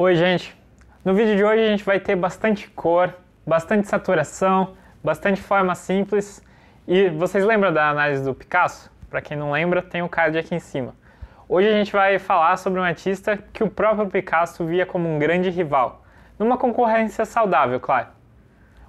Oi, gente! No vídeo de hoje a gente vai ter bastante cor, bastante saturação, bastante forma simples. E vocês lembram da análise do Picasso? Para quem não lembra, tem o card aqui em cima. Hoje a gente vai falar sobre um artista que o próprio Picasso via como um grande rival, numa concorrência saudável, claro.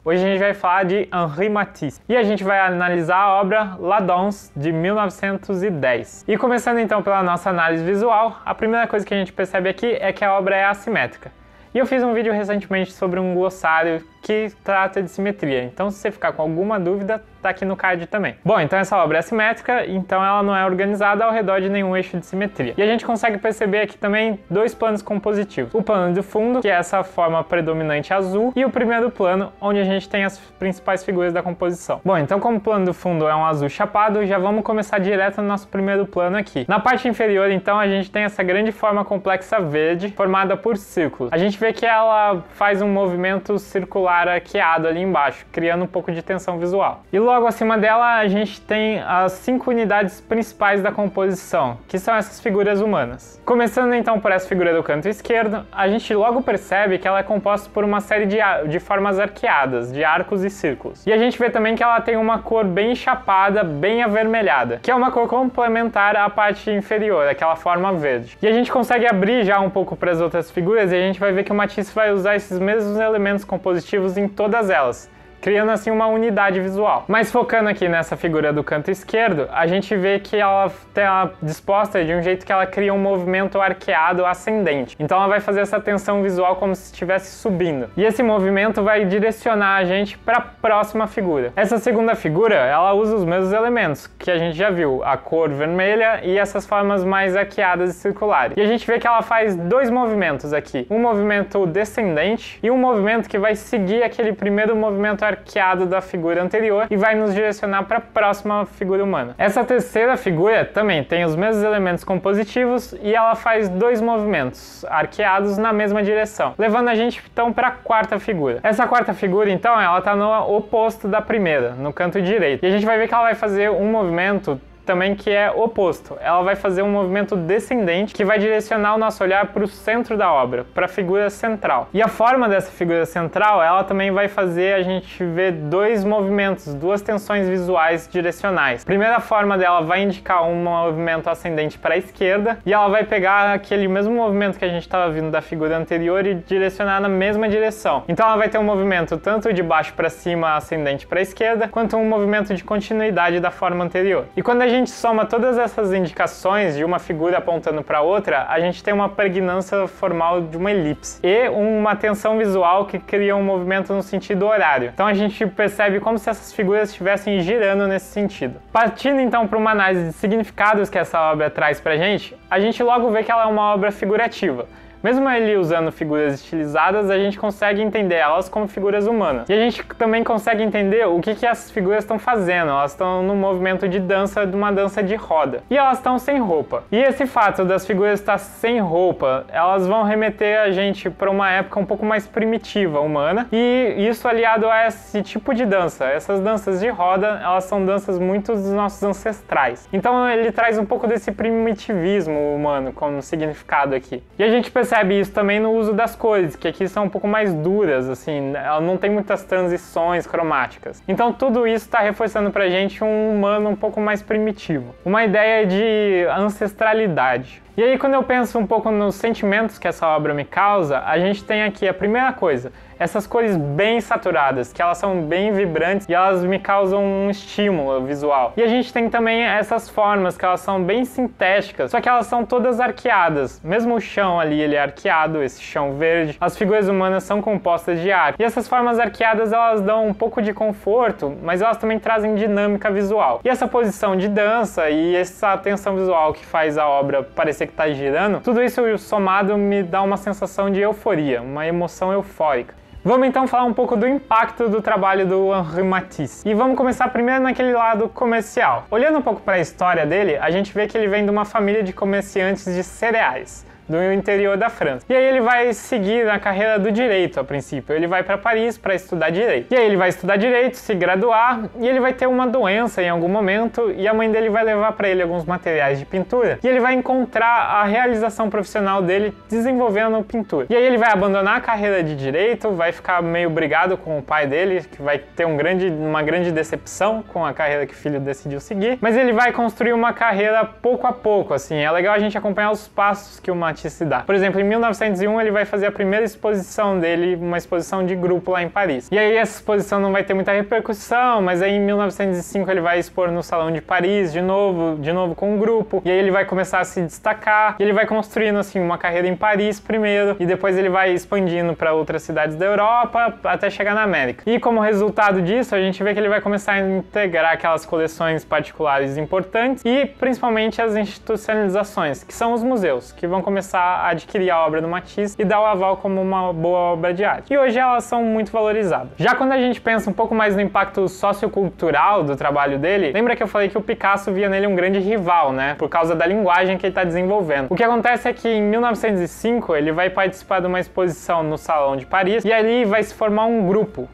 Hoje a gente vai falar de Henri Matisse e a gente vai analisar a obra La Danse, de 1910. E começando então pela nossa análise visual, a primeira coisa que a gente percebe aqui é que a obra é assimétrica. E eu fiz um vídeo recentemente sobre um glossário que trata de simetria, então se você ficar com alguma dúvida, tá aqui no card também. Bom, então essa obra é assimétrica, então ela não é organizada ao redor de nenhum eixo de simetria. E a gente consegue perceber aqui também dois planos compositivos. O plano de fundo, que é essa forma predominante azul, e o primeiro plano, onde a gente tem as principais figuras da composição. Bom, então como o plano do fundo é um azul chapado, já vamos começar direto no nosso primeiro plano aqui. Na parte inferior, então, a gente tem essa grande forma complexa verde, formada por círculos. A gente vê que ela faz um movimento circular arqueado ali embaixo, criando um pouco de tensão visual. E logo acima dela a gente tem as 5 unidades principais da composição, que são essas figuras humanas. Começando então por essa figura do canto esquerdo, a gente logo percebe que ela é composta por uma série de formas arqueadas, de arcos e círculos. E a gente vê também que ela tem uma cor bem chapada, bem avermelhada, que é uma cor complementar à parte inferior, aquela forma verde. E a gente consegue abrir já um pouco para as outras figuras e a gente vai ver que o Matisse vai usar esses mesmos elementos compositivos em todas elas, criando assim uma unidade visual. Mas focando aqui nessa figura do canto esquerdo, a gente vê que ela está disposta de um jeito que ela cria um movimento arqueado ascendente. Então ela vai fazer essa tensão visual como se estivesse subindo. E esse movimento vai direcionar a gente para a próxima figura. Essa segunda figura, ela usa os mesmos elementos que a gente já viu, a cor vermelha e essas formas mais arqueadas e circulares. E a gente vê que ela faz dois movimentos aqui. Um movimento descendente e um movimento que vai seguir aquele primeiro movimento arqueado da figura anterior e vai nos direcionar para a próxima figura humana. Essa terceira figura também tem os mesmos elementos compositivos e ela faz dois movimentos arqueados na mesma direção, levando a gente então para a quarta figura. Essa quarta figura então ela está no oposto da primeira, no canto direito. E a gente vai ver que ela vai fazer um movimento também que é oposto. Ela vai fazer um movimento descendente que vai direcionar o nosso olhar para o centro da obra, para a figura central. E a forma dessa figura central, ela também vai fazer a gente ver dois movimentos, duas tensões visuais direcionais. A primeira forma dela vai indicar um movimento ascendente para a esquerda e ela vai pegar aquele mesmo movimento que a gente estava vindo da figura anterior e direcionar na mesma direção. Então ela vai ter um movimento tanto de baixo para cima ascendente para a esquerda, quanto um movimento de continuidade da forma anterior. E quando a gente soma todas essas indicações de uma figura apontando para outra, a gente tem uma pregnância formal de uma elipse e uma tensão visual que cria um movimento no sentido horário. Então a gente percebe como se essas figuras estivessem girando nesse sentido. Partindo então para uma análise de significados que essa obra traz pra gente, a gente logo vê que ela é uma obra figurativa. Mesmo ele usando figuras estilizadas, a gente consegue entender elas como figuras humanas. E a gente também consegue entender o que essas figuras estão fazendo. Elas estão num movimento de dança, de uma dança de roda. E elas estão sem roupa. E esse fato das figuras estar sem roupa, elas vão remeter a gente para uma época um pouco mais primitiva, humana. E isso aliado a esse tipo de dança. Essas danças de roda, elas são danças muito dos nossos ancestrais. Então ele traz um pouco desse primitivismo humano como significado aqui. E a gente percebe isso também no uso das cores, que aqui são um pouco mais duras, assim, ela não tem muitas transições cromáticas. Então tudo isso está reforçando pra gente um humano um pouco mais primitivo. Uma ideia de ancestralidade. E aí quando eu penso um pouco nos sentimentos que essa obra me causa, a gente tem aqui a primeira coisa, essas cores bem saturadas, que elas são bem vibrantes e elas me causam um estímulo visual. E a gente tem também essas formas que elas são bem sintéticas, só que elas são todas arqueadas. Mesmo o chão ali, ele é arqueado, esse chão verde. As figuras humanas são compostas de ar. E essas formas arqueadas, elas dão um pouco de conforto, mas elas também trazem dinâmica visual. E essa posição de dança e essa tensão visual que faz a obra parecer que está girando, tudo isso somado me dá uma sensação de euforia, uma emoção eufórica. Vamos então falar um pouco do impacto do trabalho do Henri Matisse. E vamos começar primeiro naquele lado comercial. Olhando um pouco para a história dele, a gente vê que ele vem de uma família de comerciantes de cereais, do interior da França. E aí ele vai seguir na carreira do direito, a princípio. Ele vai para Paris para estudar direito. E aí ele vai estudar direito, se graduar, e ele vai ter uma doença em algum momento, e a mãe dele vai levar para ele alguns materiais de pintura, e ele vai encontrar a realização profissional dele desenvolvendo pintura. E aí ele vai abandonar a carreira de direito, vai ficar meio brigado com o pai dele, que vai ter uma grande decepção com a carreira que o filho decidiu seguir, mas ele vai construir uma carreira pouco a pouco, assim. É legal a gente acompanhar os passos que o Matisse dá. Por exemplo, em 1901 ele vai fazer a primeira exposição dele, uma exposição de grupo lá em Paris. E aí essa exposição não vai ter muita repercussão, mas aí em 1905 ele vai expor no Salão de Paris de novo com um grupo, e aí ele vai começar a se destacar, e ele vai construindo assim uma carreira em Paris primeiro, e depois ele vai expandindo para outras cidades da Europa até chegar na América. E como resultado disso, a gente vê que ele vai começar a integrar aquelas coleções particulares importantes e principalmente as institucionalizações, que são os museus, que vão começar a adquirir a obra do Matisse e dar o aval como uma boa obra de arte. E hoje elas são muito valorizadas. Já quando a gente pensa um pouco mais no impacto sociocultural do trabalho dele, lembra que eu falei que o Picasso via nele um grande rival, né? Por causa da linguagem que ele está desenvolvendo. O que acontece é que em 1905 ele vai participar de uma exposição no Salão de Paris e ali vai se formar um grupo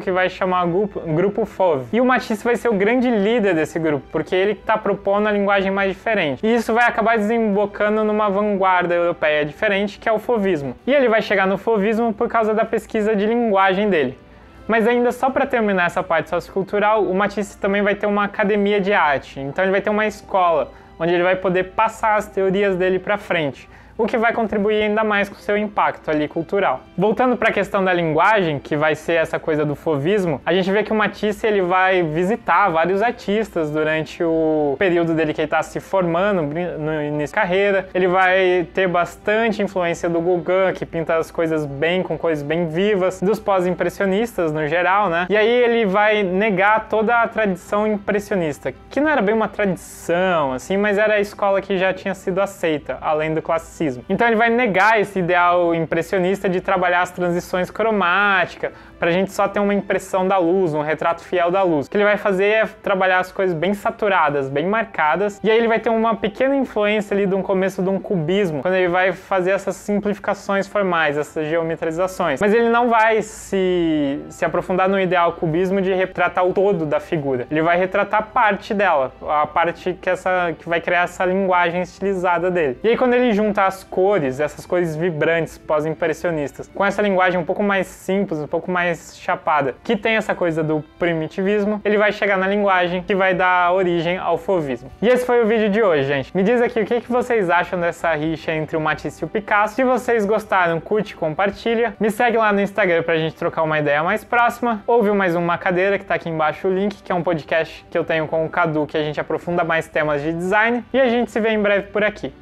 que vai chamar Grupo Fauve. E o Matisse vai ser o grande líder desse grupo, porque ele está propondo a linguagem mais diferente. E isso vai acabar desembocando numa vanguarda europeia diferente, que é o fauvismo. E ele vai chegar no fauvismo por causa da pesquisa de linguagem dele. Mas ainda só para terminar essa parte sociocultural, o Matisse também vai ter uma academia de arte. Então ele vai ter uma escola, onde ele vai poder passar as teorias dele para frente, o que vai contribuir ainda mais com o seu impacto ali cultural. Voltando para a questão da linguagem, que vai ser essa coisa do fauvismo, a gente vê que o Matisse ele vai visitar vários artistas durante o período dele que ele está se formando no início da carreira. Ele vai ter bastante influência do Gauguin, que pinta as coisas com coisas bem vivas, dos pós-impressionistas no geral, né? E aí ele vai negar toda a tradição impressionista, que não era bem uma tradição, assim, mas era a escola que já tinha sido aceita, além do classicismo. Então ele vai negar esse ideal impressionista de trabalhar as transições cromáticas, pra gente só ter uma impressão da luz, um retrato fiel da luz. O que ele vai fazer é trabalhar as coisas bem saturadas, bem marcadas, e aí ele vai ter uma pequena influência ali do começo de um cubismo, quando ele vai fazer essas simplificações formais, essas geometrizações. Mas ele não vai se aprofundar no ideal cubismo de retratar o todo da figura. Ele vai retratar parte dela, a parte que vai criar essa linguagem estilizada dele. E aí quando ele junta as cores, essas cores vibrantes pós-impressionistas, com essa linguagem um pouco mais simples, um pouco mais chapada, que tem essa coisa do primitivismo, ele vai chegar na linguagem que vai dar origem ao fauvismo. E esse foi o vídeo de hoje, gente. Me diz aqui o que vocês acham dessa rixa entre o Matisse e o Picasso. Se vocês gostaram, curte e compartilha. Me segue lá no Instagram pra gente trocar uma ideia mais próxima. Ouve mais uma cadeira, que tá aqui embaixo o link, que é um podcast que eu tenho com o Cadu, que a gente aprofunda mais temas de design. E a gente se vê em breve por aqui.